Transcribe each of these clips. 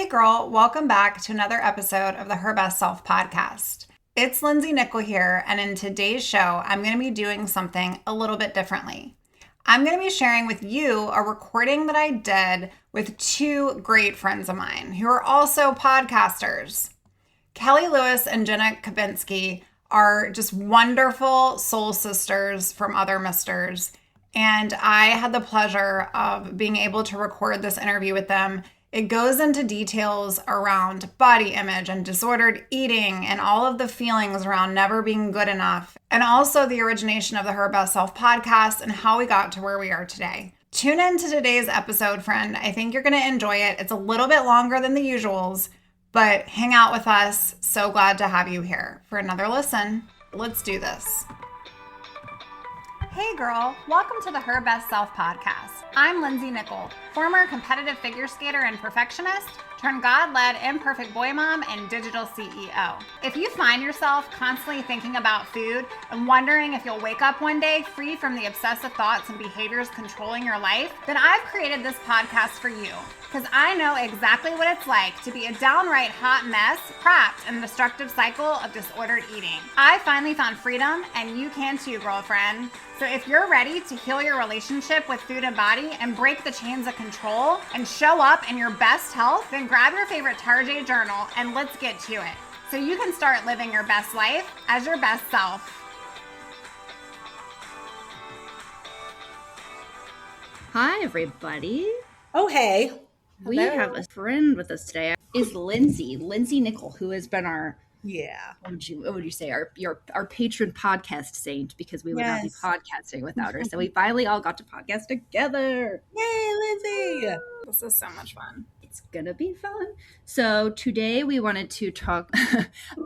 Hey girl, welcome back to another episode of the Her Best Self podcast. It's Lindsay Nickel here, and in today's show, I'm going to be doing something a little bit differently. I'm going to be sharing with you a recording that I did with two great friends of mine who are also podcasters. Kelly Lewis and Jenna Kaitbenski are just wonderful soul sisters from other misters, and I had the pleasure of being able to record this interview with them. It goes into details around body image and disordered eating and all of the feelings around never being good enough, and also the origination of the Her Best Self podcast and how we got to where we are today. Tune in to today's episode, friend. I think you're going to enjoy it. It's a little bit longer than the usuals, but hang out with us. So glad to have you here for another listen. Let's do this. Hey girl, welcome to the Her Best Self podcast. I'm Lindsay Nickel, former competitive figure skater and perfectionist, turned God-led imperfect boy mom and digital CEO. If you find yourself constantly thinking about food and wondering if you'll wake up one day free from the obsessive thoughts and behaviors controlling your life, then I've created this podcast for you, because I know exactly what it's like to be a downright hot mess trapped in a destructive cycle of disordered eating. I finally found freedom, and you can too, girlfriend. So if you're ready to heal your relationship with food and body and break the chains of control and show up in your best health, then grab your favorite Tarjay journal and let's get to it, so you can start living your best life as your best self. Hi, everybody. Oh, hey. We have a friend with us today. Is Lindsay Nickel, who has been our what would you say, our patron podcast saint, because we would not be podcasting without her. So we finally all got to podcast together. Yay, Lindsay! This is so much fun. It's gonna be fun. So today we wanted to talk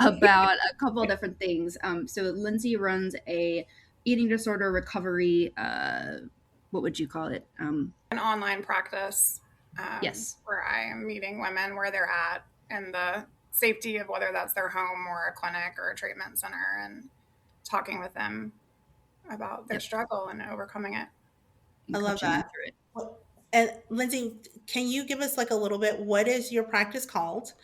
about a couple of different things. So Lindsay runs a eating disorder recovery. What would you call it? An online practice. Yes. Where I am meeting women where they're at and the safety of whether that's their home or a clinic or a treatment center, and talking with them about their struggle and overcoming it. I love that. And Lindsay, can you give us like a little bit, what is your practice called,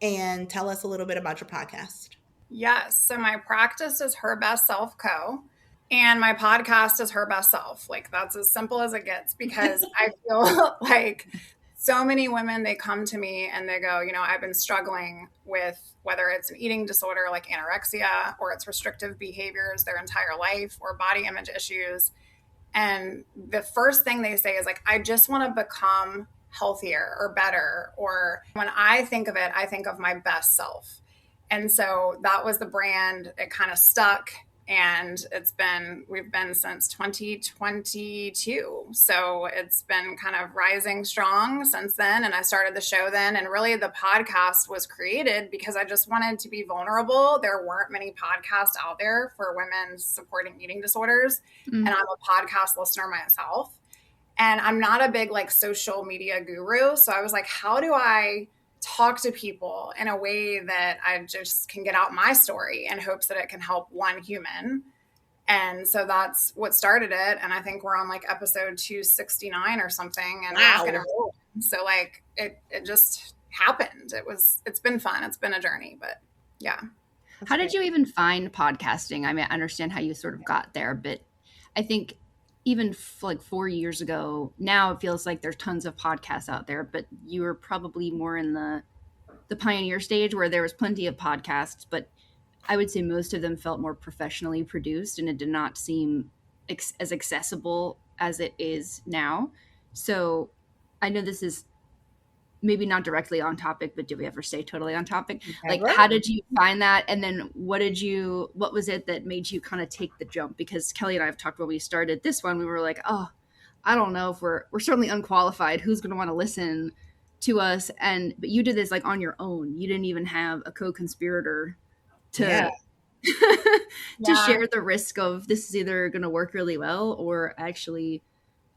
and tell us a little bit about your podcast? Yes. So my practice is Her Best Self Co. And my podcast is Her Best Self. Like, that's as simple as it gets, because I feel like so many women, they come to me and they go, I've been struggling with whether it's an eating disorder like anorexia, or it's restrictive behaviors their entire life, or body image issues. And the first thing they say is like, I just want to become healthier or better. Or when I think of it, I think of my best self. And so that was the brand. It kind of stuck. And we've been since 2022. So it's been kind of rising strong since then. And I started the show then. And really the podcast was created because I just wanted to be vulnerable. There weren't many podcasts out there for women supporting eating disorders. Mm-hmm. And I'm a podcast listener myself. And I'm not a big social media guru. So I was like, how do I talk to people in a way that I just can get out my story in hopes that it can help one human? And so that's what started it. And I think we're on episode 269 or something. And wow. So it just happened. It's been fun. It's been a journey, but yeah. How did you even find podcasting? I mean, I understand how you sort of got there, but I think even 4 years ago, now it feels like there's tons of podcasts out there, but you were probably more in the pioneer stage where there was plenty of podcasts, but I would say most of them felt more professionally produced, and it did not seem as accessible as it is now. So I know this is maybe not directly on topic, but did we ever stay totally on topic? How did you find that? And then what was it that made you kind of take the jump? Because Kelly and I have talked when we started this one, we were like, oh, I don't know if we're certainly unqualified. Who's going to want to listen to us? But you did this on your own. You didn't even have a co-conspirator to share the risk of this is either going to work really well, or actually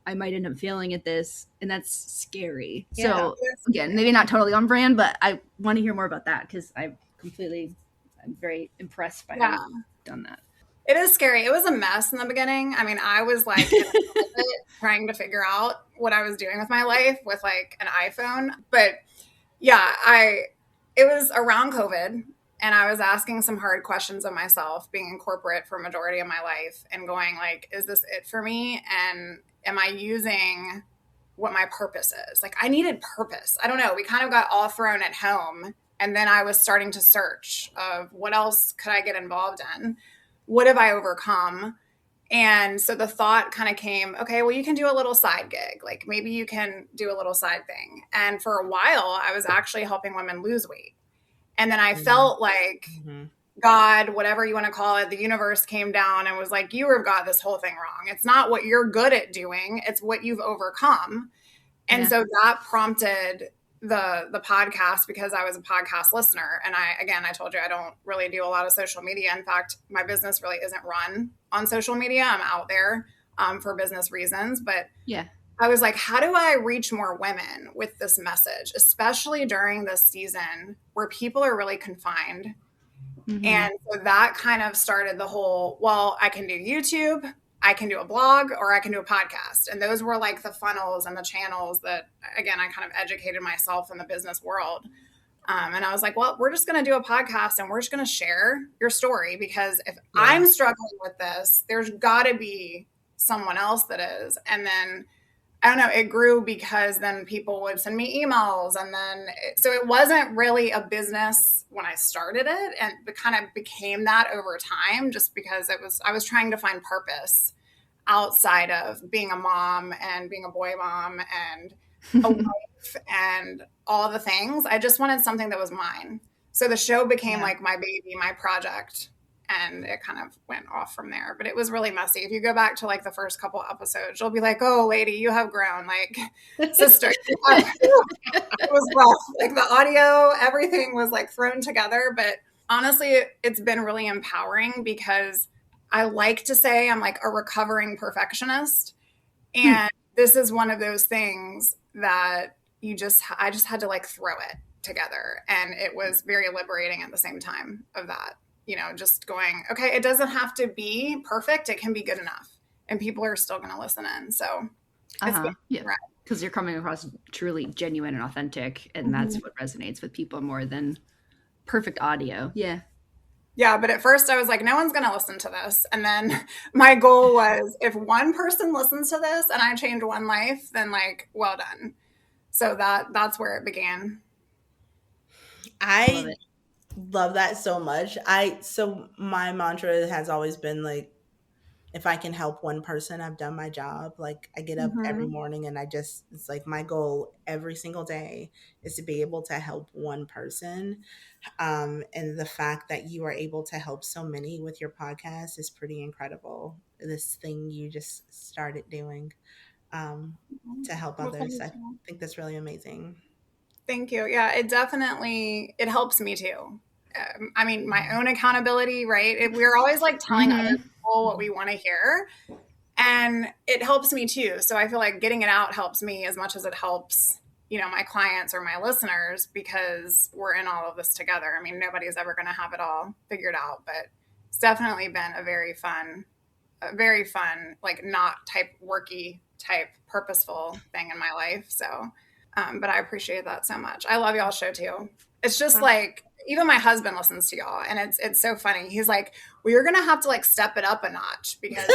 I might end up failing at this, and that's scary. Yeah. So again, maybe not totally on brand, but I want to hear more about that, because I'm very impressed by how you've done that. It is scary. It was a mess in the beginning. I mean, I was trying to figure out what I was doing with my life with an iPhone, but Yeah, it was around COVID, and I was asking some hard questions of myself, being in corporate for a majority of my life and going like, is this it for me? And am I using what my purpose is? Like, I needed purpose. I don't know. We kind of got all thrown at home, and then I was starting to search of what else could I get involved in? What have I overcome? And so the thought kind of came, okay, well, you can do a little side gig. Like maybe you can do a little side thing. And for a while, I was actually helping women lose weight. And then I felt like God, whatever you want to call it, the universe came down and was like, you have got this whole thing wrong. It's not what you're good at doing. It's what you've overcome. And so that prompted the podcast, because I was a podcast listener. And I told you, I don't really do a lot of social media. In fact, my business really isn't run on social media. I'm out there for business reasons. But I was like, how do I reach more women with this message, especially during this season where people are really confined? And so that kind of started the whole, well, I can do YouTube, I can do a blog, or I can do a podcast. And those were like the funnels and the channels that, again, I kind of educated myself in the business world. And I was like, well, we're just going to do a podcast and we're just going to share your story, because if I'm struggling with this, there's got to be someone else that is. And then I don't know, it grew because then people would send me emails. And then, so it wasn't really a business when I started it, and it kind of became that over time, just because I was trying to find purpose outside of being a mom and being a boy mom and a wife and all the things. I just wanted something that was mine. So the show became like my baby, my project. And it kind of went off from there, but it was really messy. If you go back to like the first couple episodes, you'll be like, oh lady, you have grown, like sister. It was rough. Like the audio, everything was like thrown together. But honestly, it's been really empowering, because I like to say I'm like a recovering perfectionist. And this is one of those things that I just had to like throw it together. And it was very liberating at the same time of that. You know, just going, okay, it doesn't have to be perfect. It can be good enough. And people are still going to listen in. So, because you're coming across truly genuine and authentic. And that's what resonates with people more than perfect audio. Yeah. Yeah. But at first I was like, no one's going to listen to this. And then my goal was, if one person listens to this and I change one life, then like, well done. So that's where it began. I love that so much. So my mantra has always been like, if I can help one person, I've done my job. Like I get up every morning and it's like my goal every single day is to be able to help one person. And the fact that you are able to help so many with your podcast is pretty incredible. This thing you just started doing to help others. I think that's really amazing. Thank you. Yeah, it helps me too. I mean, my own accountability, right? We're always like telling other people what we want to hear, and it helps me too. So I feel like getting it out helps me as much as it helps, my clients or my listeners, because we're in all of this together. I mean, nobody's ever going to have it all figured out, but it's definitely been a very fun, like not worky type purposeful thing in my life. So, but I appreciate that so much. I love y'all's show too. It's just like, even my husband listens to y'all, and it's so funny. He's like, well, you're going to have to like step it up a notch, because,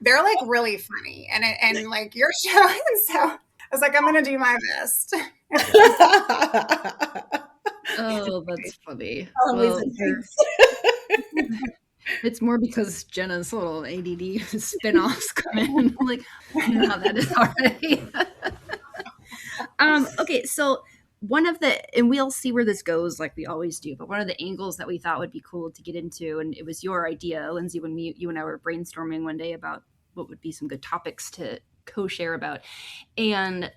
they're like really funny and like your show. And so I was like, I'm going to do my best. Oh, that's funny. Well, it's more because Jenna's little ADD spin-offs come in. Like, I know how that is already. Okay, so and we'll see where this goes like we always do, but one of the angles that we thought would be cool to get into, and it was your idea, Lindsay, when you and I were brainstorming one day about what would be some good topics to co-share about. And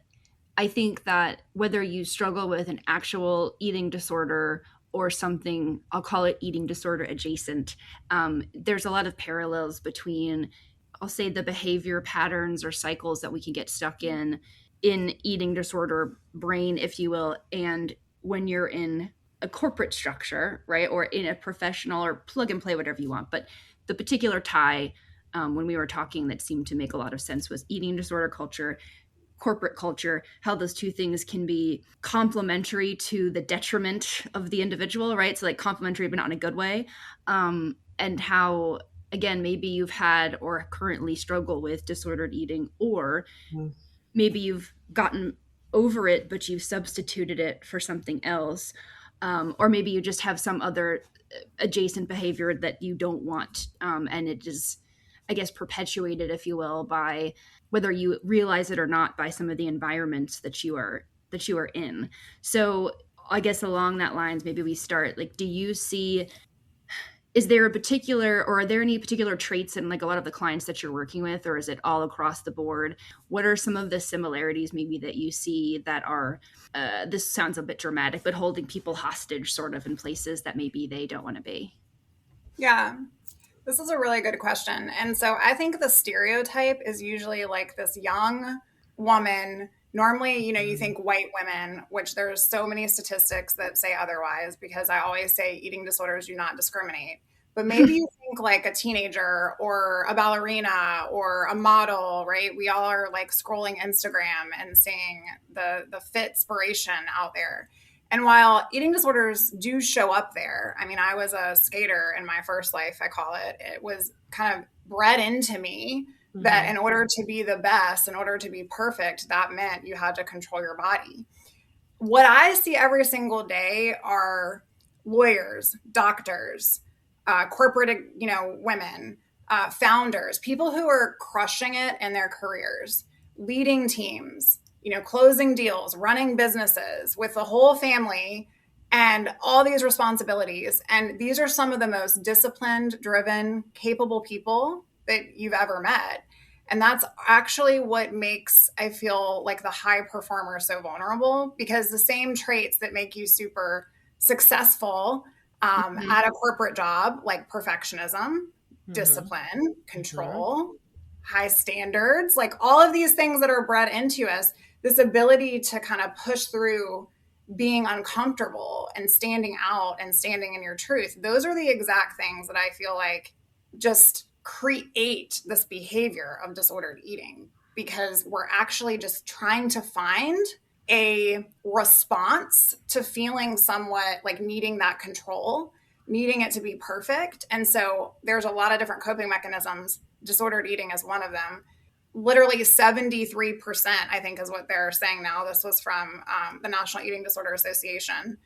I think that whether you struggle with an actual eating disorder or something, I'll call it eating disorder adjacent, there's a lot of parallels between, I'll say, the behavior patterns or cycles that we can get stuck in eating disorder brain, if you will, and when you're in a corporate structure, right, or in a professional or plug and play, whatever you want. But the particular tie when we were talking that seemed to make a lot of sense was eating disorder culture, corporate culture, how those two things can be complementary to the detriment of the individual, right? So like complementary, but not in a good way. And how, again, maybe you've had or currently struggle with disordered eating, or maybe you've gotten over it, but you've substituted it for something else. Or maybe you just have some other adjacent behavior that you don't want. And it is, I guess, perpetuated, if you will, by whether you realize it or not, by some of the environments that you are in. So I guess along that lines, maybe we start, like, do you see, is there a particular, or are there any particular traits in like a lot of the clients that you're working with, or is it all across the board? What are some of the similarities maybe that you see that are, this sounds a bit dramatic, but holding people hostage sort of in places that maybe they don't want to be? Yeah, this is a really good question. And so I think the stereotype is usually like this young woman. Normally, you think white women, which there's so many statistics that say otherwise, because I always say eating disorders do not discriminate. But maybe you think like a teenager or a ballerina or a model, right? We all are like scrolling Instagram and seeing the fit inspiration out there. And while eating disorders do show up there, I mean, I was a skater in my first life, I call it. It was kind of bred into me that in order to be the best, in order to be perfect, that meant you had to control your body. What I see every single day are lawyers, doctors, corporate, women, founders, people who are crushing it in their careers, leading teams, closing deals, running businesses with the whole family and all these responsibilities. And these are some of the most disciplined, driven, capable people that you've ever met. And that's actually what makes, I feel like, the high performer so vulnerable, because the same traits that make you super successful at a corporate job, like perfectionism, discipline, control, high standards, like all of these things that are bred into us, this ability to kind of push through being uncomfortable and standing out and standing in your truth. Those are the exact things that I feel like just create this behavior of disordered eating, because we're actually just trying to find a response to feeling somewhat like needing that control, needing it to be perfect. And so there's a lot of different coping mechanisms. Disordered eating is one of them. Literally 73%, I think, is what they're saying now. This was from the National Eating Disorder Association,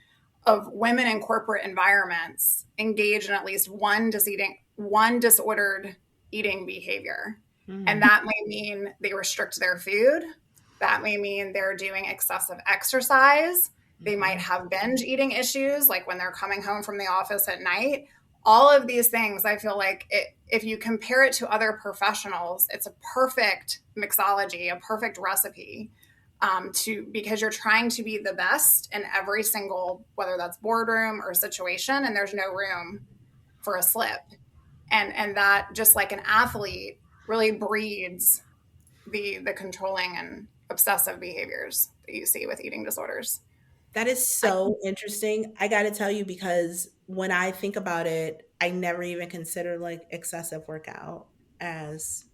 of women in corporate environments engage in at least one disordered eating behavior. And that may mean they restrict their food. That may mean they're doing excessive exercise. They might have binge eating issues, like when they're coming home from the office at night. All of these things, I feel like if you compare it to other professionals, it's a perfect mixology, a perfect recipe because you're trying to be the best in every single, whether that's boardroom or situation, and there's no room for a slip. And that, just like an athlete, really breeds the controlling and obsessive behaviors that you see with eating disorders. That is so interesting. I got to tell you, because when I think about it, I never even consider like excessive workout as,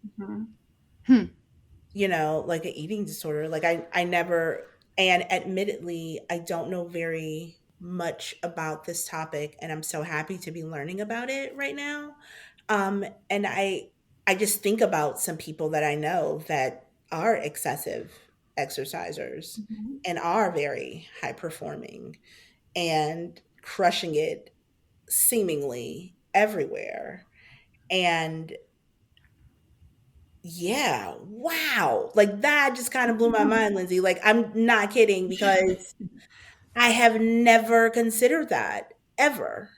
like an eating disorder. Like I never, and admittedly, I don't know very much about this topic, and I'm so happy to be learning about it right now. And I just think about some people that I know that are excessive exercisers and are very high performing and crushing it seemingly everywhere. And yeah, wow. Like that just kind of blew my mind, Lindsay. Like I'm not kidding, because I have never considered that ever.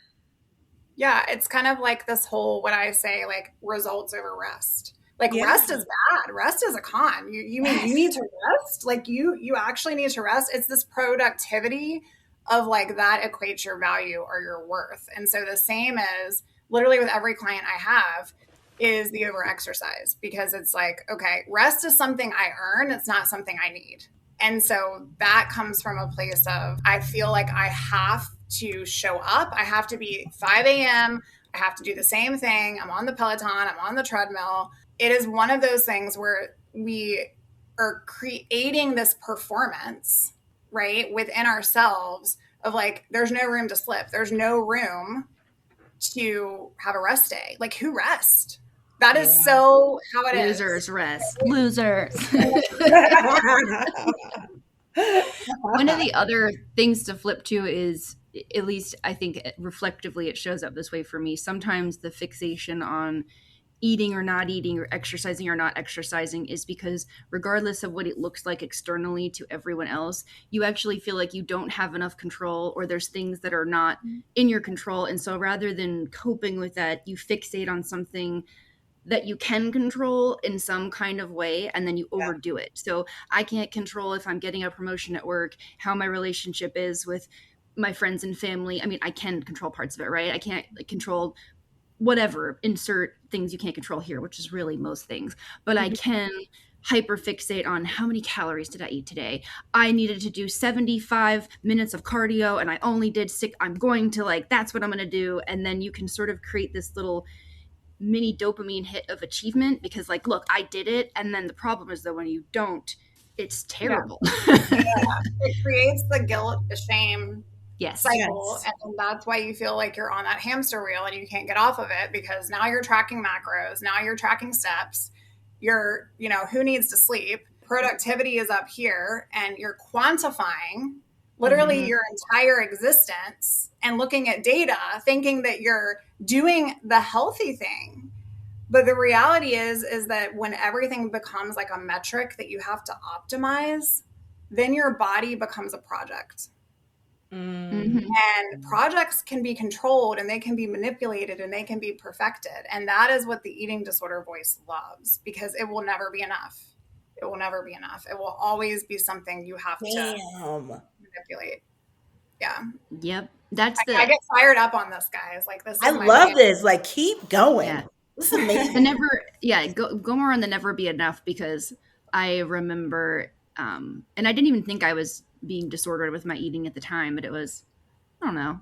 Yeah, it's kind of like this whole, what I say, like results over rest. Like Yeah. rest is bad. Rest is a con. You mean you need to rest? Like you actually need to rest. It's this productivity of like that equates your value or your worth. And so the same as literally with every client I have is the over exercise, because it's like, okay, rest is something I earn. It's not something I need. And so that comes from a place of, I feel like I have to show up. I have to be 5 a.m. I have to do the same thing. I'm on the Peloton. I'm on the treadmill. It is one of those things where we are creating this performance, right, within ourselves of like, there's no room to slip. There's no room to have a rest day. Like, who rests? That is so how it is. Losers rest. Losers. One of the other things to flip to is, at least I think reflectively it shows up this way for me, sometimes the fixation on eating or not eating or exercising or not exercising is because regardless of what it looks like externally to everyone else, you actually feel like you don't have enough control, or there's things that are not in your control. And so rather than coping with that, you fixate on something that you can control in some kind of way, and then you overdo it. So I can't control if I'm getting a promotion at work, how my relationship is with my friends and family. I mean, I can control parts of it, right? I can't control whatever, insert things you can't control here, which is really most things. But I can hyperfixate on how many calories did I eat today? I needed to do 75 minutes of cardio and I only did 6. I'm going to that's what I'm going to do. And then you can sort of create this little mini dopamine hit of achievement because look, I did it. And then the problem is that when you don't, it's terrible. It creates the guilt, the shame cycle. Yes. And that's why you feel like you're on that hamster wheel and you can't get off of it, because now you're tracking macros, now you're tracking steps, you're, who needs to sleep? Productivity is up here and you're quantifying literally your entire existence and looking at data, thinking that you're doing the healthy thing. But the reality is that when everything becomes like a metric that you have to optimize, then your body becomes a project. And projects can be controlled and they can be manipulated and they can be perfected. And that is what the eating disorder voice loves, because it will never be enough. It will never be enough. It will always be something you have to manipulate. Yeah. Yep. I get fired up on this, guys. This is I love this. Keep going. Yeah. This is amazing. Go more on the never be enough, because I remember, and I didn't even think I was being disordered with my eating at the time, but it was, I don't know,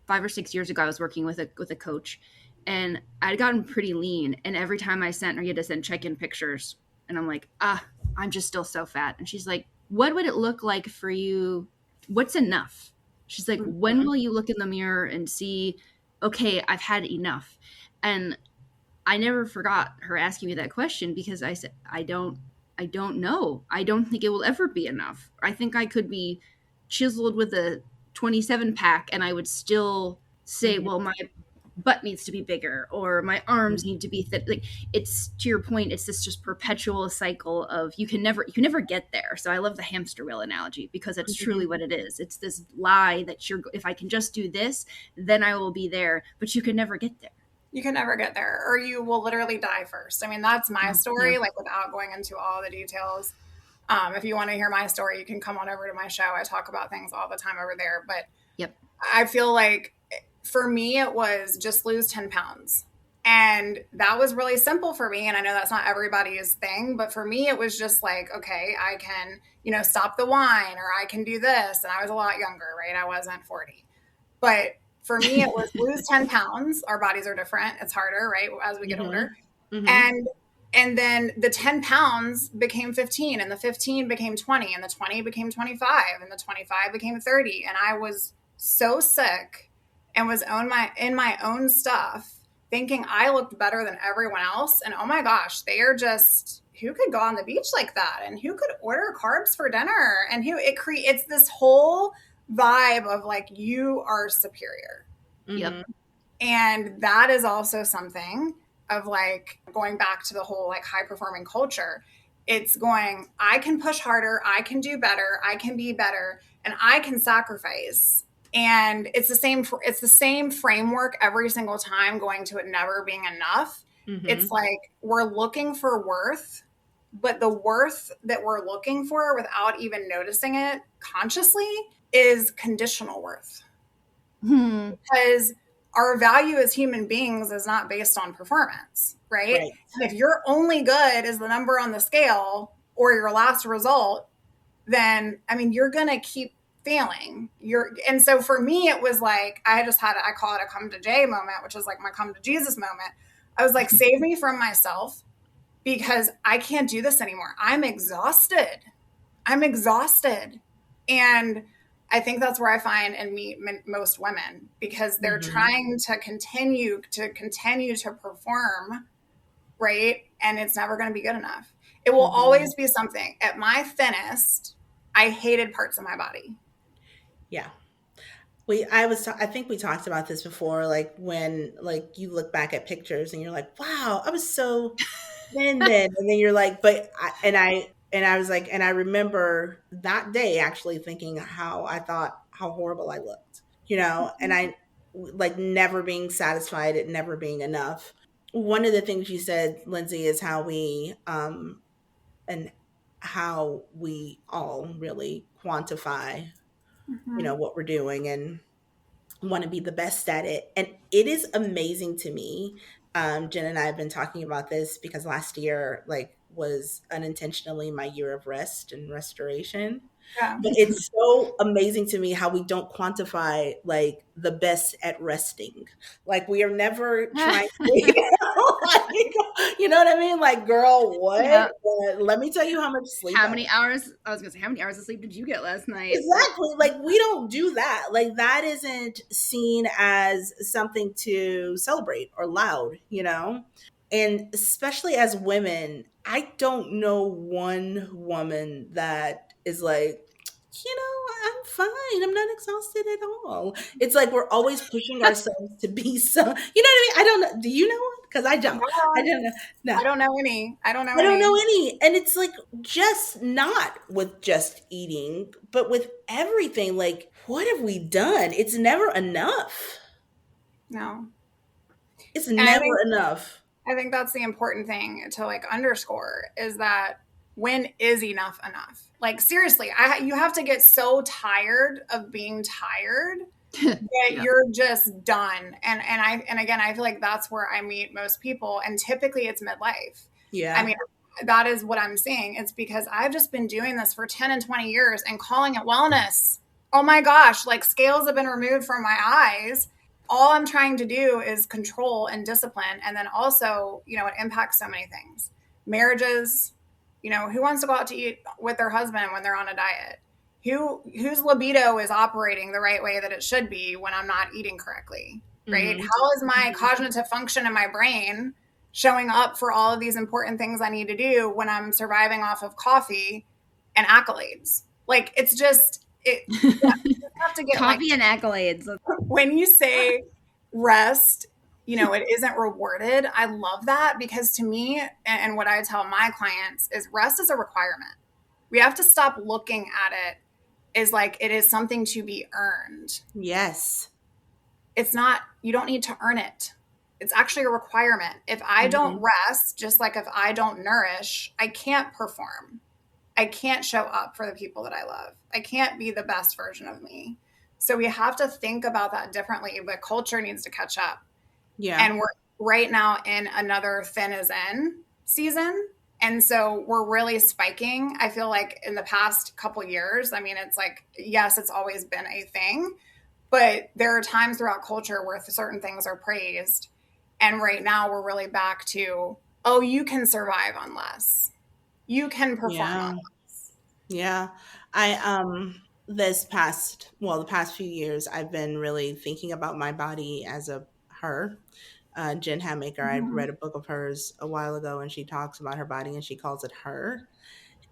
5 or 6 years ago, I was working with a coach, and I'd gotten pretty lean. And every time I sent her, you had to send check-in pictures. And I'm like, I'm just still so fat. And she's like, what would it look like for you? What's enough? She's like, when will you look in the mirror and see, okay, I've had enough? And I never forgot her asking me that question, because I said, I don't know. I don't think it will ever be enough. I think I could be chiseled with a 27 pack and I would still say, well, my butt needs to be bigger or my arms need to be thick. It's, to your point, it's this just perpetual cycle of you can never get there. So I love the hamster wheel analogy, because it's truly what it is. It's this lie that if I can just do this, then I will be there, but you can never get there. You can never get there, or you will literally die first. I mean, that's my story, without going into all the details. If you want to hear my story, you can come on over to my show. I talk about things all the time over there. But I feel like for me, it was just lose 10 pounds. And that was really simple for me. And I know that's not everybody's thing, but for me, it was just okay, I can, stop the wine, or I can do this. And I was a lot younger, right? I wasn't 40. But for me, it was lose 10 pounds. Our bodies are different. It's harder, right? As we get older. And then the 10 pounds became 15, and the 15 became 20, and the 20 became 25, and the 25 became 30. And I was so sick and was in my own stuff, thinking I looked better than everyone else. And oh my gosh, they are just, who could go on the beach like that? And who could order carbs for dinner? And it creates this whole vibe of you are superior. Yep. And that is also something of going back to the whole high performing culture. It's going, I can push harder, I can do better, I can be better, and I can sacrifice. And it's the same framework every single time, going to it never being enough. It's we're looking for worth, but the worth that we're looking for without even noticing it consciously is conditional worth. Because our value as human beings is not based on performance, right? And if you're only good as the number on the scale or your last result, then, you're going to keep failing. And so for me, it was I call it a come to J moment, which is my come to Jesus moment. I was save me from myself. because I can't do this anymore. I'm exhausted. And I think that's where I find and meet most women, because they're trying to continue to perform, right? And it's never going to be good enough. It will always be something. At my thinnest, I hated parts of my body. Yeah. I think we talked about this before, like when like you look back at pictures and you're like, wow, I was so thin then. And then you're like, and I was like, and I remember that day actually thinking how I thought how horrible I looked, and I like never being satisfied, it never being enough. One of the things you said, Lindsay, is and how we all really quantify, what we're doing and want to be the best at it. And it is amazing to me. Jen and I have been talking about this because last year, like, was unintentionally my year of rest and restoration. Yeah. But it's so amazing to me how we don't quantify like the best at resting. Like we are never trying to, like, you know what I mean? Like, girl, what? Yeah. Let me tell you how much sleep. How many hours? I was gonna say, how many hours of sleep did you get last night? Exactly. Like we don't do that. Like that isn't seen as something to celebrate or loud, And especially as women, I don't know one woman that is like, I'm fine. I'm not exhausted at all. It's like we're always pushing ourselves to be so, you know what I mean? I don't know. Do you know one? Because I don't. I don't know. No. I don't know any. I don't don't know any. And it's like just not with just eating, but with everything. Like, what have we done? It's never enough. No. It's never enough. I think that's the important thing to like underscore, is that when is enough enough? Like seriously, you have to get so tired of being tired that you're just done. And again, I feel like that's where I meet most people, and typically it's midlife. Yeah. I mean, that is what I'm seeing. It's because I've just been doing this for 10 and 20 years and calling it wellness. Oh my gosh, like scales have been removed from my eyes. All I'm trying to do is control and discipline. And then also, it impacts so many things. Marriages, who wants to go out to eat with their husband when they're on a diet? Whose libido is operating the right way that it should be when I'm not eating correctly, right? How is my cognitive function in my brain showing up for all of these important things I need to do when I'm surviving off of coffee and accolades? Like, it's just, you have to get coffee and accolades. When you say rest, it isn't rewarded. I love that, because to me, and what I tell my clients, is rest is a requirement. We have to stop looking at it as like it is something to be earned. Yes. It's not, you don't need to earn it. It's actually a requirement. If I don't rest, just like if I don't nourish, I can't perform. I can't show up for the people that I love. I can't be the best version of me. So we have to think about that differently, but culture needs to catch up. Yeah. And we're right now in another thin as in season. And so we're really spiking. I feel like in the past couple years, I mean, it's like, yes, it's always been a thing, but there are times throughout culture where certain things are praised. And right now we're really back to, oh, you can survive on less. You can perform on less. Yeah. The past few years, I've been really thinking about my body as a her. Jen Hatmaker, I read a book of hers a while ago, and she talks about her body and she calls it her.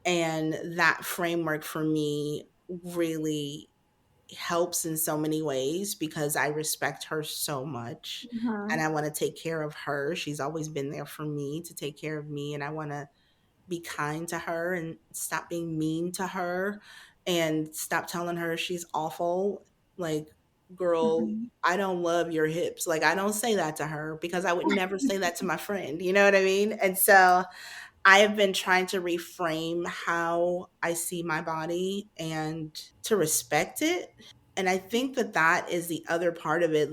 And that framework for me really helps in so many ways because I respect her so much and I want to take care of her. She's always been there for me to take care of me, and I want to be kind to her and stop being mean to her and stop telling her she's awful. Like, girl, I don't love your hips. Like, I don't say that to her because I would never say that to my friend. You know what I mean? And so I have been trying to reframe how I see my body and to respect it. And I think that is the other part of it.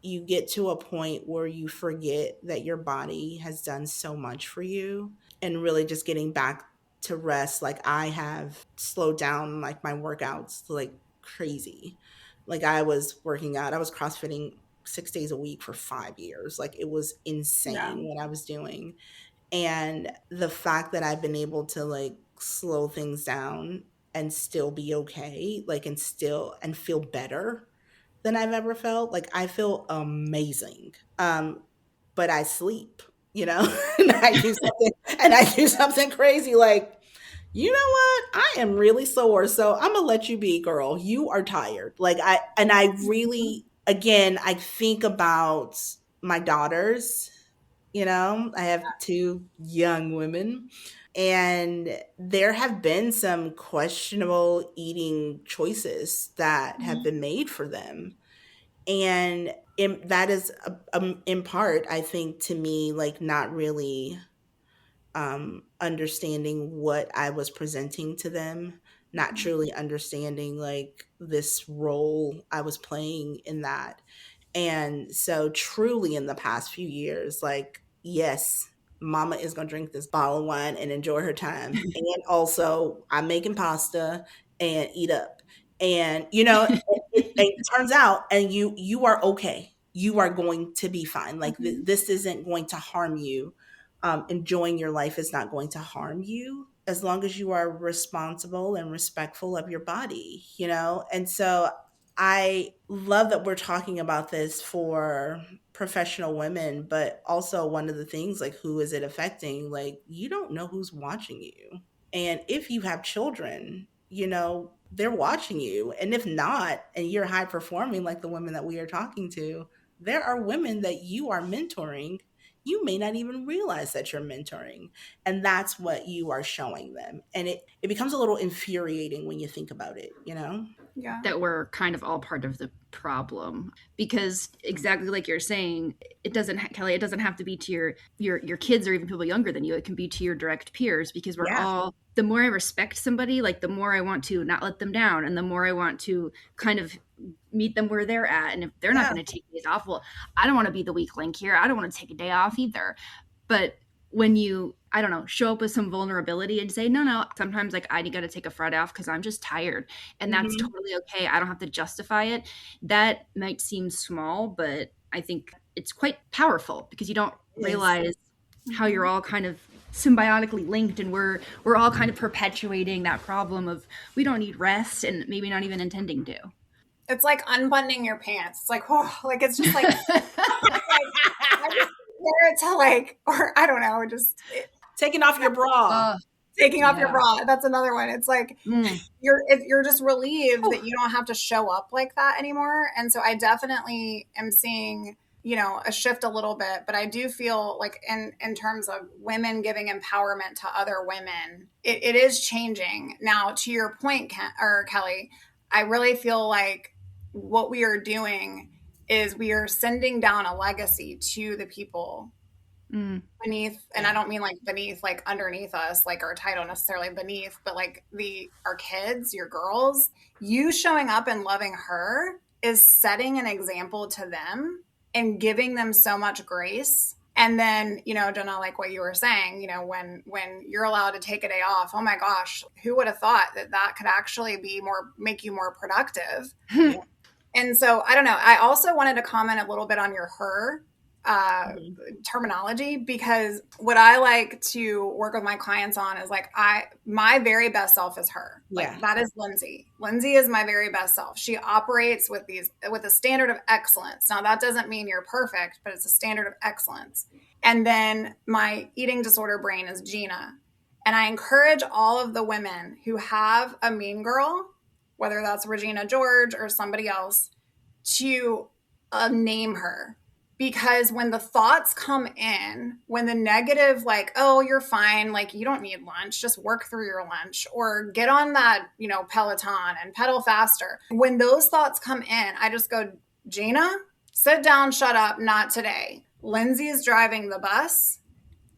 You get to a point where you forget that your body has done so much for you, and really just getting back to rest. Like, I have slowed down like my workouts like crazy. Like, I was working out, I was CrossFitting 6 days a week for 5 years. Like, it was insane what I was doing. And the fact that I've been able to like slow things down and still be okay, like, and feel better than I've ever felt. Like, I feel amazing. But I sleep, you know, and I do something crazy like, you know what? I am really sore, so I'm gonna let you be, girl. You are tired. Like, I really, again, I think about my daughters. You know, I have two young women, and there have been some questionable eating choices that have been made for them. And that is, in part, I think, to me, like, not really understanding what I was presenting to them, not truly understanding like this role I was playing in that. And so, truly, in the past few years, like, yes, mama is going to drink this bottle of wine and enjoy her time. And also, I'm making pasta and eat up. And, you know, it turns out, and you are okay. You are going to be fine. Like, this isn't going to harm you. Enjoying your life is not going to harm you as long as you are responsible and respectful of your body, you know? And so I love that we're talking about this for professional women, but also one of the things, like, who is it affecting? Like, you don't know who's watching you. And if you have children, you know, they're watching you. And if not, and you're high performing like the women that we are talking to, there are women that you are mentoring. You may not even realize that you're mentoring. And that's what you are showing them. And it becomes a little infuriating when you think about it, you know? Yeah. That we're kind of all part of the problem, because exactly like you're saying, it doesn't, Kelly, it doesn't have to be to your kids or even people younger than you. It can be to your direct peers, because we're all, the more I respect somebody, like, the more I want to not let them down, and the more I want to kind of meet them where they're at. And if they're not going to take days off, well, I don't want to be the weak link here. I don't want to take a day off either. But when you, I don't know, show up with some vulnerability and say, no, sometimes, like, I got to take a Friday off because I'm just tired. And that's totally okay. I don't have to justify it. That might seem small, but I think it's quite powerful, because you don't realize how you're all kind of symbiotically linked, and we're all kind of perpetuating that problem of we don't need rest, and maybe not even intending to. It's like unbuttoning your pants. It's like, oh, like, it's just like, it's like I just compare it to, like, or I don't know, just taking off your bra. Taking off your bra. That's another one. It's like you're just relieved that you don't have to show up like that anymore. And so I definitely am seeing, you know, a shift a little bit, but I do feel like in terms of women giving empowerment to other women, it is changing. Now, to your point, Kelly, I really feel like what we are doing is we are sending down a legacy to the people beneath, and I don't mean like beneath, like underneath us, like our title necessarily beneath, but like our kids, your girls. You showing up and loving her is setting an example to them and giving them so much grace. And then, you know, Jenna, like what you were saying, you know, when you're allowed to take a day off, oh my gosh, who would have thought that could actually make you more productive? And so I don't know. I also wanted to comment a little bit on your her terminology, because what I like to work with my clients on is like, my very best self is her. Like, that is Lindsay. Lindsay is my very best self. She operates with a standard of excellence. Now, that doesn't mean you're perfect, but it's a standard of excellence. And then my eating disorder brain is Gina. And I encourage all of the women who have a mean girl, whether that's Regina George or somebody else, to name her. Because when the thoughts come in, when the negative, like, oh, you're fine, like, you don't need lunch, just work through your lunch, or get on that, you know, Peloton and pedal faster. When those thoughts come in, I just go, Gina, sit down, shut up, not today. Lindsay is driving the bus.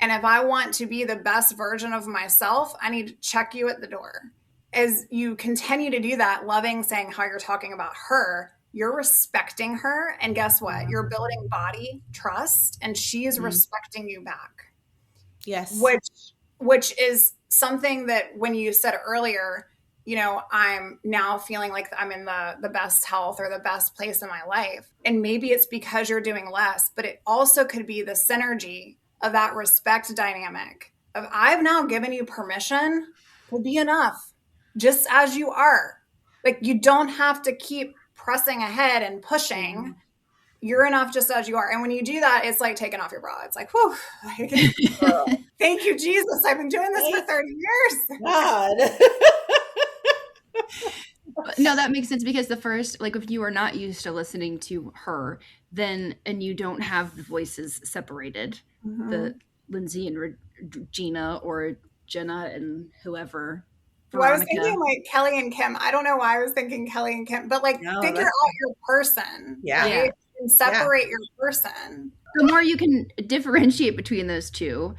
And if I want to be the best version of myself, I need to check you at the door. As you continue to do that, loving, saying how you're talking about her, you're respecting her. And guess what? You're building body trust, and she is respecting you back. Yes. Which is something that when you said earlier, you know, I'm now feeling like I'm in the best health or the best place in my life. And maybe it's because you're doing less, but it also could be the synergy of that respect dynamic of I've now given you permission to be enough just as you are. Like you don't have to keep pressing ahead and pushing. You're enough just as you are. And when you do that, it's like taking off your bra. It's like, whew, thank you, Jesus. I've been doing this for 30 years. God. No, that makes sense because the first, like if you are not used to listening to her, then, and you don't have the voices separated, the Lindsay and Regina or Jenna and whoever. Well, I was thinking like Kelly and Kim. I don't know why I was thinking Kelly and Kim, but like figure out your person. Yeah. Right? And separate your person. The more you can differentiate between those two,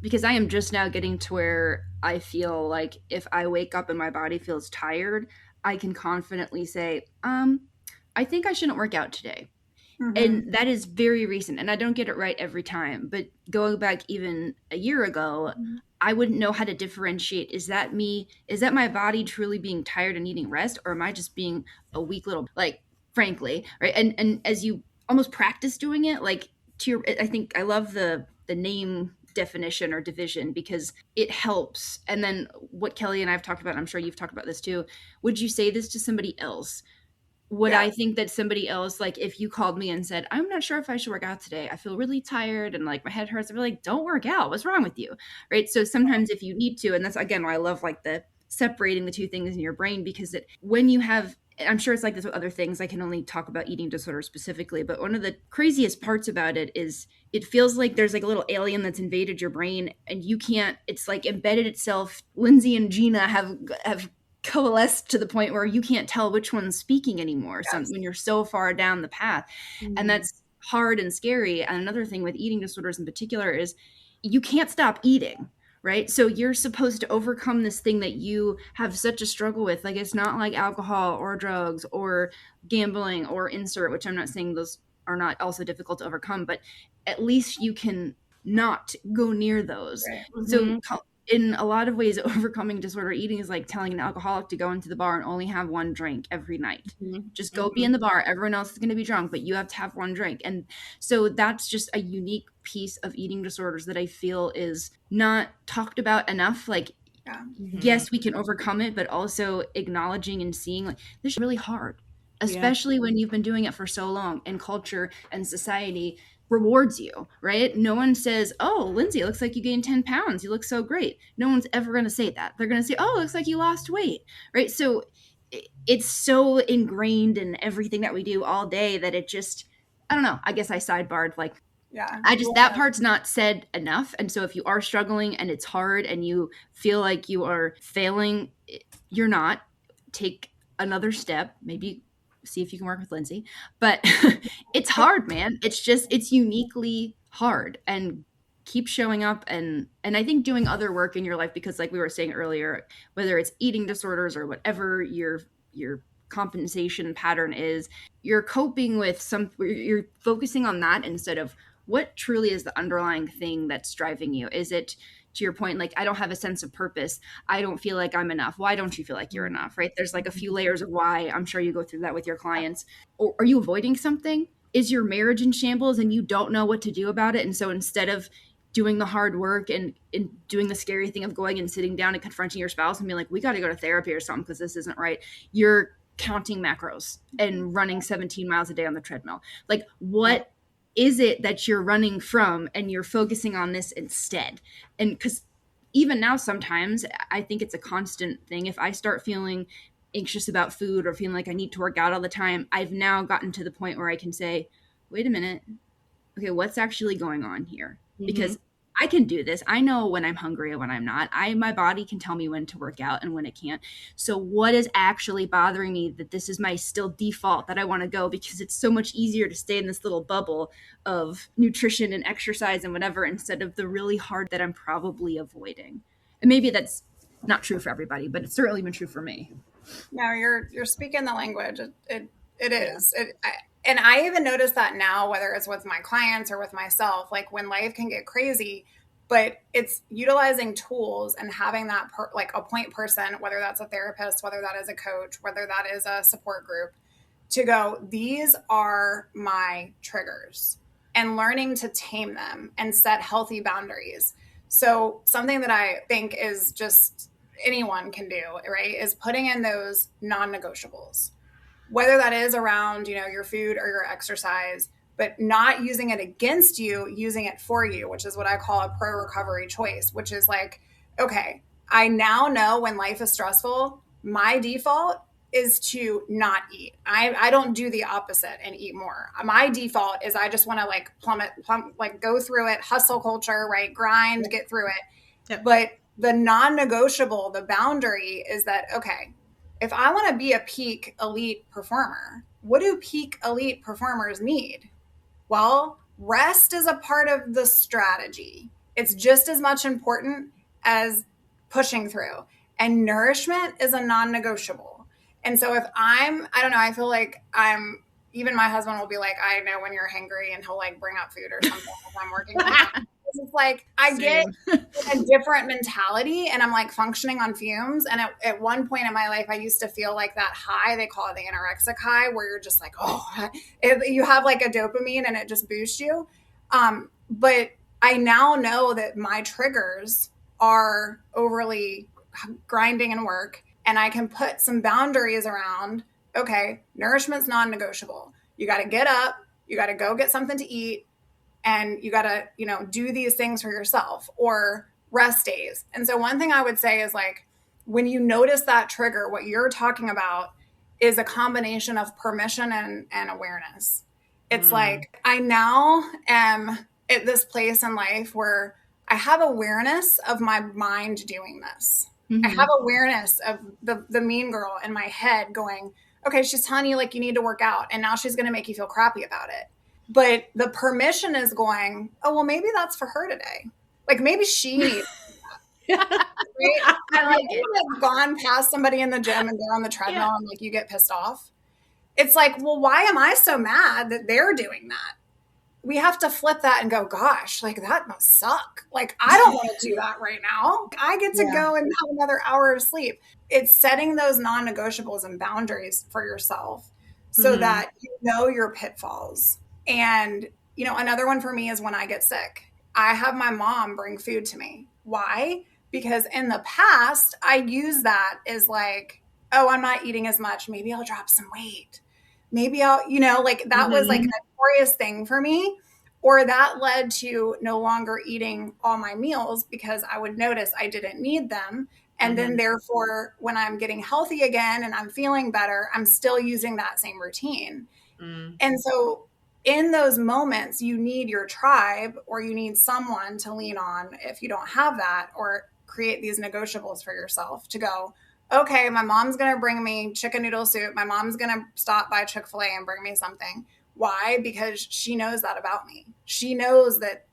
because I am just now getting to where I feel like if I wake up and my body feels tired, I can confidently say, I think I shouldn't work out today. And that is very recent. And I don't get it right every time. But going back even a year ago, I wouldn't know how to differentiate. Is that me? Is that my body truly being tired and needing rest? Or am I just being a weak little, like, frankly, right? And as you almost practice doing it, like to your, I think I love the name definition or division because it helps. And then what Kelly and I've talked about, I'm sure you've talked about this too. Would you say this to somebody else? Would I think that somebody else, like if you called me and said, I'm not sure if I should work out today. I feel really tired and like my head hurts. I'd be like, don't work out. What's wrong with you? Right. So sometimes if you need to, and that's again why I love like the separating the two things in your brain, because when you have, I'm sure it's like this with other things. I can only talk about eating disorder specifically, but one of the craziest parts about it is it feels like there's like a little alien that's invaded your brain and you can't, it's like embedded itself. Lindsay and Gina have coalesced to the point where you can't tell which one's speaking anymore. Yes. When you're so far down the path. And that's hard and scary. And another thing with eating disorders in particular is you can't stop eating. Right. So you're supposed to overcome this thing that you have such a struggle with. Like it's not like alcohol or drugs or gambling or insert, which I'm not saying those are not also difficult to overcome, but at least you can not go near those. Right. So in a lot of ways, overcoming disorder eating is like telling an alcoholic to go into the bar and only have one drink every night. Just go be in the bar. Everyone else is going to be drunk, but you have to have one drink. And so that's just a unique piece of eating disorders that I feel is not talked about enough. Like, yes, we can overcome it, but also acknowledging and seeing like this is really hard, especially when you've been doing it for so long and culture and society rewards you, right? No one says, oh, Lindsay, it looks like you gained 10 pounds. You look so great. No one's ever going to say that. They're going to say, oh, it looks like you lost weight, right? So it's so ingrained in everything that we do all day that it just, I don't know. I guess I sidebarred like, that part's not said enough. And so if you are struggling and it's hard and you feel like you are failing, you're not. Take another step, maybe see if you can work with Lindsay, but it's hard, man. It's uniquely hard, and keep showing up. And I think doing other work in your life, because like we were saying earlier, whether it's eating disorders or whatever your compensation pattern is, you're coping with you're focusing on that instead of what truly is the underlying thing that's driving you. Is it, to your point, like, I don't have a sense of purpose. I don't feel like I'm enough. Why don't you feel like you're enough, right? There's like a few layers of why. I'm sure you go through that with your clients. Or are you avoiding something? Is your marriage in shambles and you don't know what to do about it? And so instead of doing the hard work and doing the scary thing of going and sitting down and confronting your spouse and being like, we got to go to therapy or something because this isn't right, you're counting macros and running 17 miles a day on the treadmill. Like, what is it that you're running from, and you're focusing on this instead? And because even now, sometimes I think it's a constant thing. If I start feeling anxious about food or feeling like I need to work out all the time, I've now gotten to the point where I can say, wait a minute, okay, what's actually going on here? Because I can do this. I know when I'm hungry and when I'm not. My body can tell me when to work out and when it can't. So what is actually bothering me that this is my still default that I want to go, because it's so much easier to stay in this little bubble of nutrition and exercise and whatever, instead of the really hard that I'm probably avoiding. And maybe that's not true for everybody, but it's certainly been true for me. No, you're speaking the language. It is. And I even notice that now, whether it's with my clients or with myself, like when life can get crazy, but it's utilizing tools and having that like a point person, whether that's a therapist, whether that is a coach, whether that is a support group, to go, these are my triggers. and learning to tame them and set healthy boundaries. So something that I think is just anyone can do, right, is putting in those non-negotiables, whether that is around, your food or your exercise, but not using it against you, using it for you, which is what I call a pro-recovery choice, which is like, okay, I now know when life is stressful, my default is to not eat. I don't do the opposite and eat more. My default is I just want to like like go through it, hustle culture, right? Grind, get through it. Yep. But the non-negotiable, the boundary is that, okay, if I want to be a peak elite performer, what do peak elite performers need? Well, rest is a part of the strategy. It's just as much important as pushing through. And nourishment is a non-negotiable. And so if I don't know, I feel like even my husband will be like, I know when you're hangry, and he'll like bring up food or something if I'm working. It's like I get a different mentality and I'm like functioning on fumes. And at one point in my life, I used to feel like that high, they call it the anorexic high, where you're just like, you have like a dopamine and it just boosts you. But I now know that my triggers are overly grinding and work, and I can put some boundaries around, okay, nourishment's non-negotiable. You got to get up, you got to go get something to eat, and you got to, do these things for yourself, or rest days. And so one thing I would say is like, when you notice that trigger, what you're talking about is a combination of permission and awareness. It's like, I now am at this place in life where I have awareness of my mind doing this. I have awareness of the mean girl in my head going, okay, she's telling you like you need to work out, and now she's going to make you feel crappy about it. But the permission is going, oh, well, maybe that's for her today. Like maybe she needs that. Right? I like it. Have gone past somebody in the gym and they're on the treadmill and like you get pissed off. It's like, well, why am I so mad that they're doing that? We have to flip that and go, gosh, like that must suck. Like, I don't want to do that right now. I get to go and have another hour of sleep. It's setting those non-negotiables and boundaries for yourself so that you know your pitfalls. And, another one for me is when I get sick, I have my mom bring food to me. Why? Because in the past, I use that as like, oh, I'm not eating as much. Maybe I'll drop some weight. Maybe I'll, like that was like a notorious thing for me. Or that led to no longer eating all my meals because I would notice I didn't need them. And then therefore, when I'm getting healthy again and I'm feeling better, I'm still using that same routine. And so in those moments, you need your tribe, or you need someone to lean on if you don't have that, or create these negotiables for yourself to go, okay, my mom's going to bring me chicken noodle soup. My mom's going to stop by Chick-fil-A and bring me something. Why? Because she knows that about me. She knows that,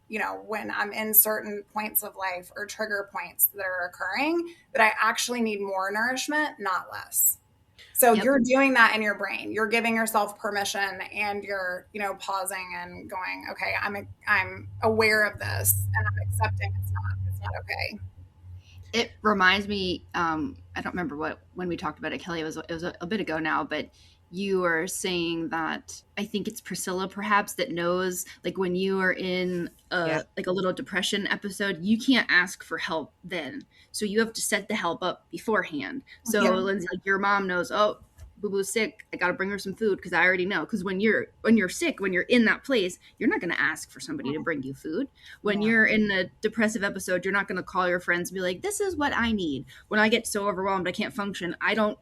when I'm in certain points of life or trigger points that are occurring, that I actually need more nourishment, not less. So you're doing that in your brain. You're giving yourself permission, and you're, pausing and going, okay, I'm aware of this and I'm accepting it's not okay. It reminds me, I don't remember when we talked about it, Kelly, it was a bit ago now, but you were saying that I think it's Priscilla perhaps that knows, like when you are in like a little depression episode, you can't ask for help then. So you have to set the help up beforehand. So Lindsay, like your mom knows, oh, Boo-Boo's sick, I got to bring her some food because I already know. Because when you're sick, when you're in that place, you're not going to ask for somebody to bring you food. When you're in a depressive episode, you're not going to call your friends and be like, this is what I need. When I get so overwhelmed, I can't function. I know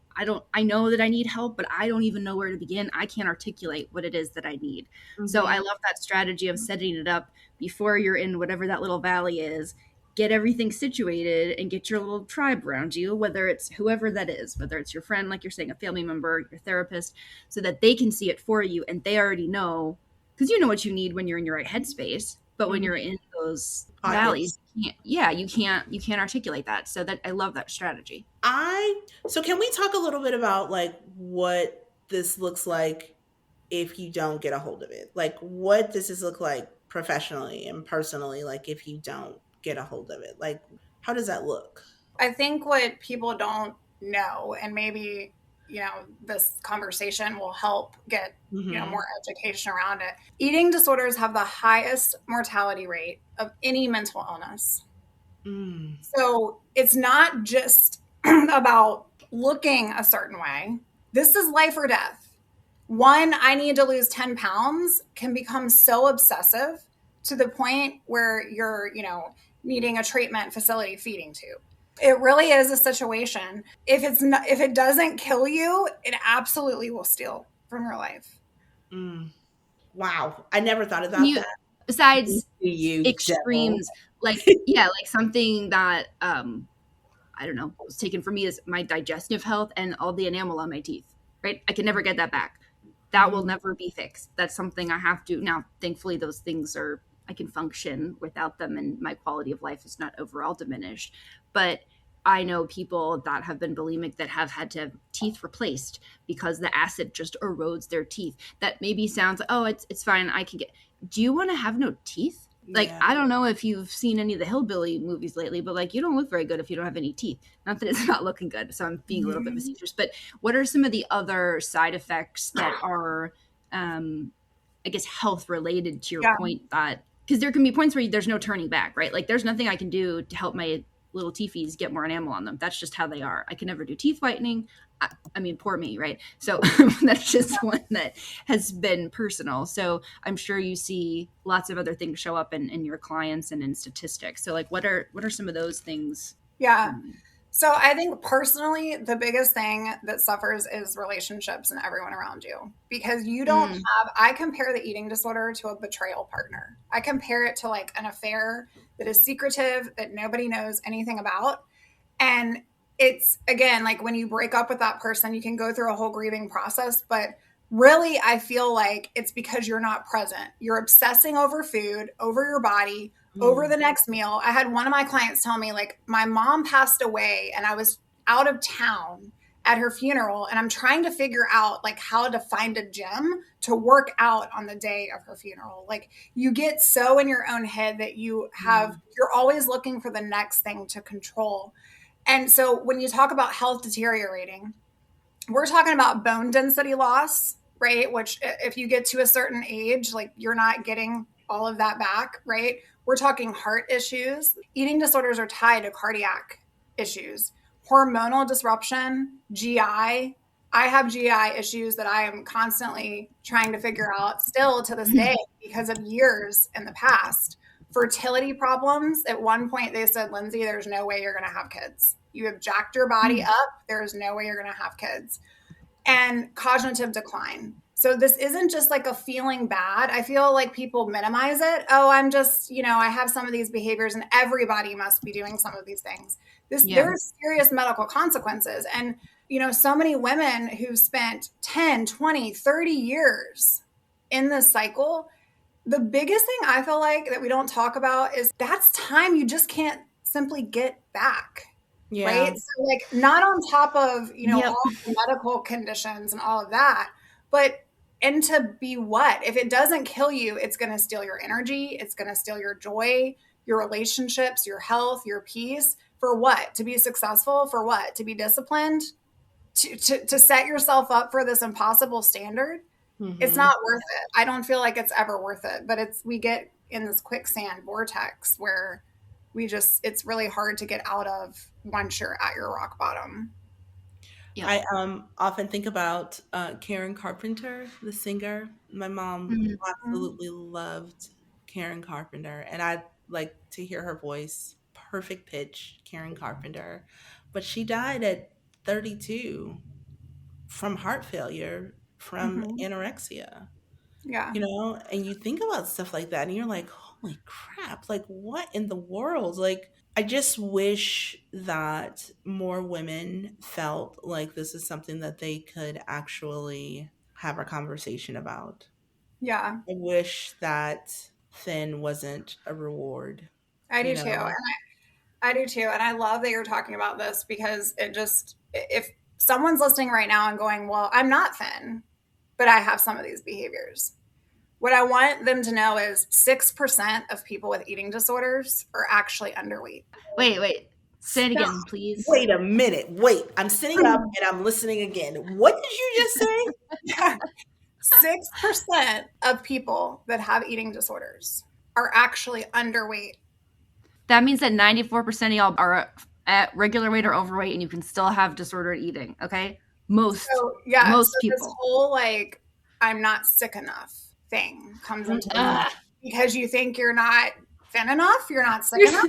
that I need help, but I don't even know where to begin. I can't articulate what it is that I need. So I love that strategy of setting it up before you're in whatever that little valley is. Get everything situated and get your little tribe around you, whether it's whoever that is, whether it's your friend, like you're saying, a family member, your therapist, so that they can see it for you and they already know, because you know what you need when you're in your right headspace. But when you're in those valleys, you can't articulate that. So that I love that strategy. So can we talk a little bit about like what this looks like if you don't get a hold of it? Like what does this look like professionally and personally, like if you don't get a hold of it? Like how does that look? I think what people don't know, and maybe this conversation will help get, more education around it. Eating disorders have the highest mortality rate of any mental illness. So it's not just about looking a certain way. This is life or death. One, I need to lose 10 pounds can become so obsessive to the point where you're, needing a treatment facility feeding tube. It really is a situation. If it doesn't kill you, it absolutely will steal from your life. Wow. I never thought about that. Besides extremes, like something that, I don't know, was taken from me is my digestive health and all the enamel on my teeth, right? I can never get that back. That will never be fixed. That's something I have to, now, thankfully, those things I can function without them and my quality of life is not overall diminished. But I know people that have been bulimic that have had to have teeth replaced because the acid just erodes their teeth. That maybe sounds like, oh, it's fine. I can get, do you want to have no teeth? Like, I don't know if you've seen any of the hillbilly movies lately, but like, you don't look very good if you don't have any teeth. Not that it's not looking good. So I'm being a little bit facetious, but what are some of the other side effects that are, I guess, health related to your point that, because there can be points where there's no turning back, right? Like there's nothing I can do to help my little teethies get more enamel on them. That's just how they are. I can never do teeth whitening. I mean, poor me, right? So that's just one that has been personal. So I'm sure you see lots of other things show up in your clients and in statistics. So like, what are some of those things? Yeah. So I think personally, the biggest thing that suffers is relationships and everyone around you, because you don't have, I compare the eating disorder to a betrayal partner. I compare it to like an affair that is secretive, that nobody knows anything about. And it's, again, like when you break up with that person, you can go through a whole grieving process, but really I feel like it's because you're not present. You're obsessing over food, over your body, over the next meal. I had one of my clients tell me, like, my mom passed away and I was out of town at her funeral, and I'm trying to figure out like how to find a gym to work out on the day of her funeral. Like, you get so in your own head that you're always looking for the next thing to control. And so when you talk about health deteriorating, we're talking about bone density loss, right? Which if you get to a certain age, like you're not getting all of that back, right? We're talking heart issues. Eating disorders are tied to cardiac issues, hormonal disruption, GI. I have GI issues that I am constantly trying to figure out still to this day because of years in the past. Fertility problems. At one point they said, Lindsay, there's no way you're going to have kids. You have jacked your body up. There's no way you're going to have kids. And cognitive decline. So this isn't just like a feeling bad. I feel like people minimize it. Oh, I'm just, I have some of these behaviors and everybody must be doing some of these things. There are serious medical consequences. And, so many women who've spent 10, 20, 30 years in this cycle, the biggest thing I feel like that we don't talk about is that's time you just can't simply get back. Yeah. Right. So like not on top of, all the medical conditions and all of that, but and to be what? If it doesn't kill you, it's going to steal your energy. It's going to steal your joy, your relationships, your health, your peace. For what? To be successful? For what? To be disciplined? To set yourself up for this impossible standard? It's not worth it. I don't feel like it's ever worth it, but we get in this quicksand vortex where it's really hard to get out of once you're at your rock bottom. Yeah. I often think about Karen Carpenter, the singer. My mom absolutely loved Karen Carpenter, and I'd like to hear her voice. Perfect pitch, Karen Carpenter. But she died at 32 from heart failure, from anorexia. Yeah. And you think about stuff like that and you're like, holy crap, like what in the world? Like, I just wish that more women felt like this is something that they could actually have a conversation about. Yeah. I wish that thin wasn't a reward. I do too. And I do too. And I love that you're talking about this because if someone's listening right now and going, well, I'm not thin, but I have some of these behaviors. What I want them to know is 6% of people with eating disorders are actually underweight. Wait. Say it again, please. Wait a minute. Wait, I'm sitting up and I'm listening again. What did you just say? 6% of people that have eating disorders are actually underweight. That means that 94% of y'all are at regular weight or overweight, and you can still have disordered eating. Okay, most people. This whole like I'm not sick enough thing comes into play because you think you're not thin enough, you're not sick enough.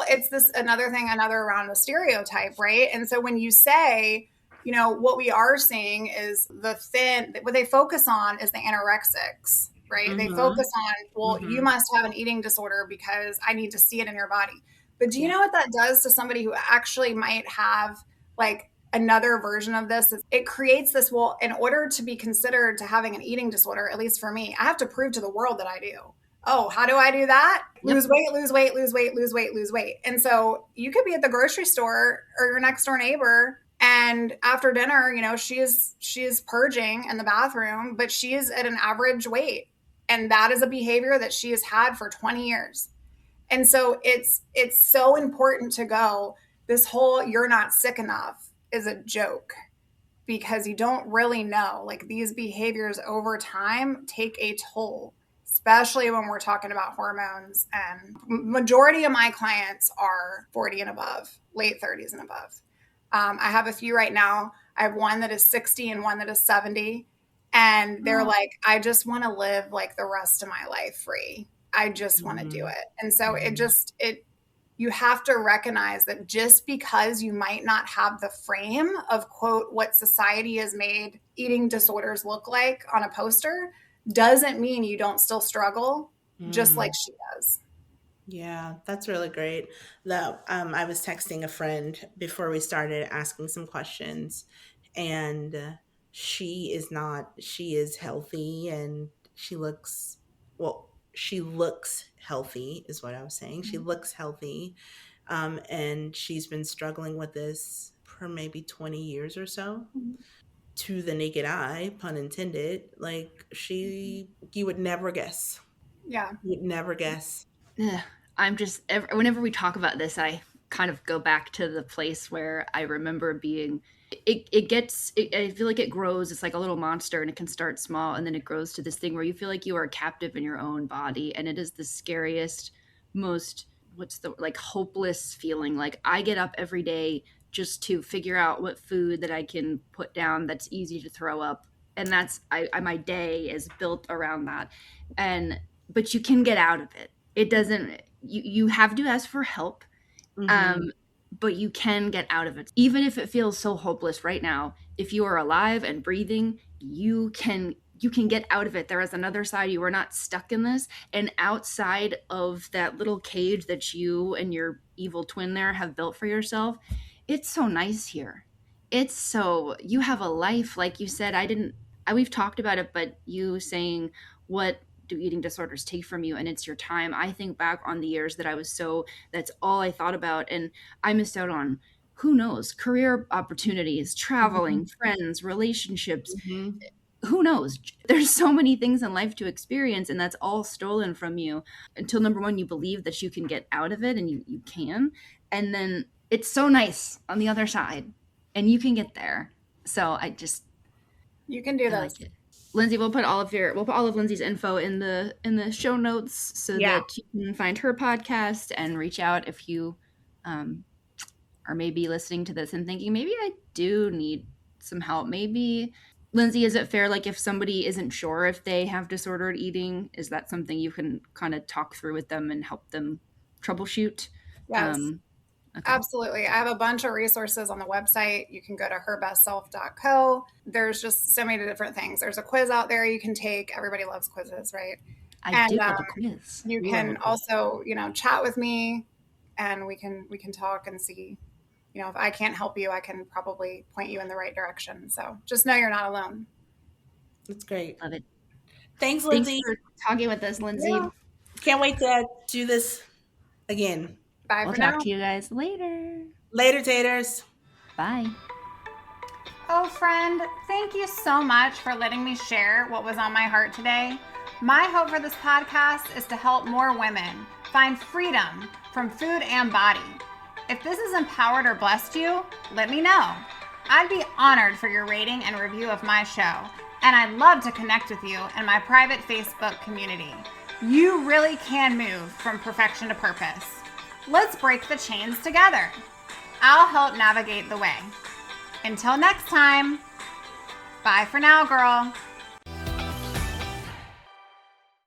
It's this another round of stereotype, right? And so when you say, you know, what we are seeing is the thin, what they focus on is the anorexics, right? Mm-hmm. They focus on, well, you must have an eating disorder because I need to see it in your body. But do you know what that does to somebody who actually might have like another version of this? It creates this, well, in order to be considered to having an eating disorder, at least for me, I have to prove to the world that I do. Oh, how do I do that? Yep. Lose weight. And so you could be at the grocery store or your next door neighbor, and after dinner, you know, she's purging in the bathroom, but she is at an average weight. And that is a behavior that she has had for 20 years. And so it's so important to go, this whole you're not sick enough is a joke, because you don't really know. Like, these behaviors over time take a toll, especially when we're talking about hormones. And majority of my clients are 40 and above, late 30s and above. I have a few right now. I have one that is 60 and one that is 70. And they're like, I just want to live like the rest of my life free. I just want to do it. And so you have to recognize that just because you might not have the frame of, quote, what society has made eating disorders look like on a poster, doesn't mean you don't still struggle just like she does. Yeah, that's really great. I was texting a friend before we started asking some questions, and she is healthy, and she looks healthy is what I was saying. She looks healthy. And she's been struggling with this for maybe 20 years or so. To the naked eye, pun intended, like you would never guess. Yeah. You would never guess. Whenever we talk about this, I kind of go back to the place where I remember being, I feel like it grows. It's like a little monster, and it can start small, and then it grows to this thing where you feel like you are captive in your own body. And it is the scariest, most, hopeless feeling. Like, I get up every day just to figure out what food that I can put down that's easy to throw up. And my day is built around that. But you can get out of it. It doesn't, you have to ask for help. But you can get out of it. Even if it feels so hopeless right now, if you are alive and breathing, you can get out of it. There is another side. You are not stuck in this. And outside of that little cage that you and your evil twin there have built for yourself, it's so nice here. You have a life. Like you said, we've talked about it, but you saying, what do eating disorders take from you? And it's your time. I think back on the years that that's all I thought about. And I missed out on, who knows, career opportunities, traveling, friends, relationships. Who knows? There's so many things in life to experience, and that's all stolen from you until, number one, you believe that you can get out of it, and you can. And then it's so nice on the other side, and you can get there. So you can do this. Like it. Lindsay, we'll put all of Lindsay's info in the show notes so that you can find her podcast and reach out if you are maybe listening to this and thinking, maybe I do need some help. Maybe, Lindsay, is it fair, like, if somebody isn't sure if they have disordered eating, is that something you can kind of talk through with them and help them troubleshoot? Yes. Okay. Absolutely. I have a bunch of resources on the website. You can go to herbestself.co. There's just so many different things. There's a quiz out there you can take. Everybody loves quizzes, right? I do love a quiz. You can also, chat with me, and we can talk and see, if I can't help you, I can probably point you in the right direction. So just know you're not alone. That's great. Love it. Thanks, Lindsay. Thanks for talking with us, Lindsay. Yeah. Can't wait to do this again. Bye. We'll talk to you guys later. Later, taters. Bye. Oh, friend, thank you so much for letting me share what was on my heart today. My hope for this podcast is to help more women find freedom from food and body. If this has empowered or blessed you, let me know. I'd be honored for your rating and review of my show, and I'd love to connect with you in my private Facebook community. You really can move from perfection to purpose. Let's break the chains together. I'll help navigate the way. Until next time, bye for now, girl.